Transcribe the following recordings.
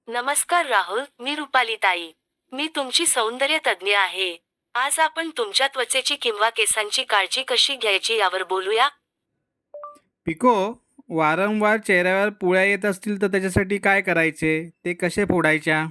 नमस्कार राहुल, मी रुपाली ताई. मी तुमची सौंदर्य तज्ज्ञ आहे. आज आपण तुमच्या त्वचेची किंवा केसांची काळजी कशी घ्यायची यावर बोलूया. पिको, वारंवार चेहऱ्यावर पुळ्या येत असतील तर त्याच्यासाठी काय करायचे? ते कसे फोडायच्या?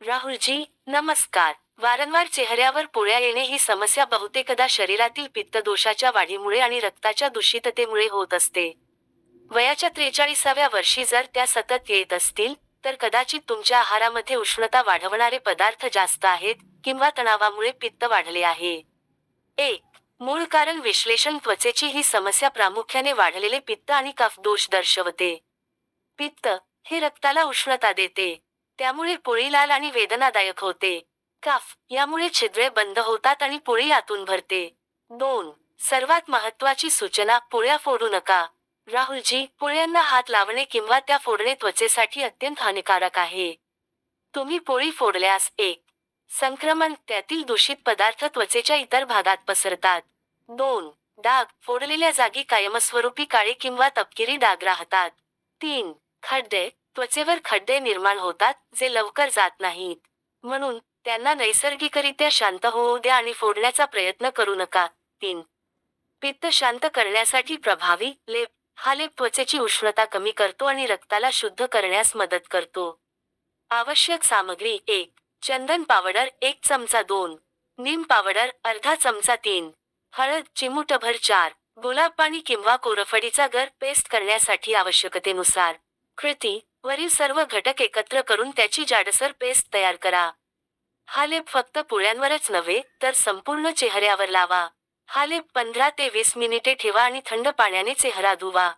राहुलजी, नमस्कार. वारंवार चेहऱ्यावर पुळ्या येणे ही समस्या बहुतेकदा शरीरातील पित्तदोषाच्या वाढीमुळे आणि रक्ताच्या दूषिततेमुळे होत असते. वयाच्या 43व्या वर्षी जर त्या सतत येत असतील, तर कदाचित तुमच्या आहारामध्ये उष्णता वाढवणारे पदार्थ जास्त आहेत, किंवा तणावामुळे पित्त वाढले आहे. 1. मूळ कारण विश्लेषण. त्वचेची ही समस्या प्रामुख्याने वाढलेले पित्त आणि कफ दोष दर्शवते. पित्त हे रक्ताला उष्णता देते. त्यामुळे पोळी लाल आणि वेदनादायक होते. कफ यामुळे छिद्रे बंद होतात आणि पोळी आतून भरते. 2. सर्वात महत्त्वाची सूचना, पोळ्या फोडू नका. राहुलजी, पोळ्यांना हात लावणे किंवा त्या फोडणे त्वचेसाठी अत्यंत हानिकारक आहे. तुम्ही पोळी फोडल्यास 1. संक्रमण, त्यातील दूषित पदार्थ त्वचेच्या इतर भागात पसरतात. 2. डाग, फोडलेल्या जागी कायमस्वरूपी काळे किंवा तपकिरी डाग राहतात. 3. खड्डे, त्वचेवर खड्डे निर्माण होतात, जे लवकर जात नाहीत. म्हणून, त्यांना नैसर्गिकरित्या शांत होऊ द्या आणि फोडण्याचा प्रयत्न करू नका. 3. पित्त शांत करण्यासाठी प्रभावी लेप. हा लेप त्वचेची उष्णता कमी करतो आणि रक्ताला शुद्ध करण्यास मदत करतो. आवश्यक सामग्री: 1. चंदन पावडर 1 चमचा. 2. नीम पावडर अर्धा चमचा. 3. हळद चिमूटभर. 4. गुलाब पाणी किंवा कोरफडीचा गर पेस्ट करण्यासाठी आवश्यकतेनुसार. कृती: वरील सर्व घटक एकत्र करून त्याची जाडसर पेस्ट तयार करा. हा लेप फक्त पोळ्यांवरच नव्हे, तर संपूर्ण चेहऱ्यावर लावा. हा लेप 15 ते 20 मिनिटे ठेवा आणि थंड पाण्याने चेहरा धुवा.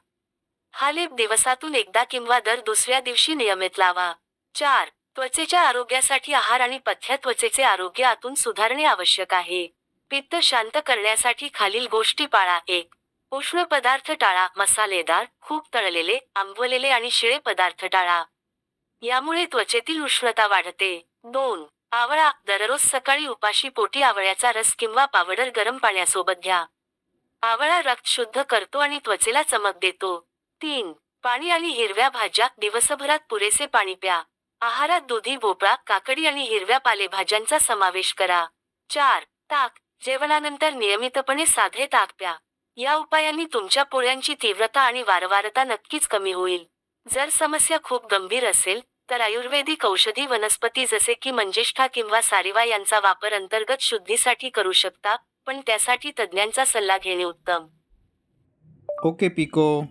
हा लेप दिवसातून एकदा किंवा दर दुसऱ्या दिवशी नियमित लावा. 4. त्वचेच्या आरोग्यासाठी आहार आणि पथ्य. त्वचेचे आरोग्य आतून सुधारणे आवश्यक आहे. पित्त शांत करण्यासाठी खालील गोष्टी पाळा. 1. उष्ण पदार्थ टाळा. मसालेदार, खूप तळलेले, आंबवलेले आणि शिळे पदार्थ टाळा. यामुळे त्वचेतील उष्णता वाढते. 2. आवळा, दररोज सकाळी उपाशी पोटी आवळ्याचा रस किंवा पावडर गरम पाण्यासोबत घ्या. आवळा रक्त शुद्ध करतो आणि त्वचेला चमक देतो. 3. पाणी आणि हिरव्या भाज्या, दिवसभरात पुरेसे पाणी प्या. आहारात दुधी भोपळा, काकडी आणि हिरव्या पालेभाज्यांचा समावेश करा. 4. ताक, जेवणानंतर नियमितपणे साधे ताक प्या. या उपायांनी तुमच्या पोळ्यांची तीव्रता आणि वारंवारता नक्कीच कमी होईल. जर समस्या खूप गंभीर असेल, तर आयुर्वेदिक औषधी वनस्पती जसे की मंजिष्ठा किंवा सारिवा यांचा वापर अंतर्गत शुद्धीसाठी करू शकता, पण त्यासाठी तज्ज्ञांचा सल्ला घेणे उत्तम. Okay pico.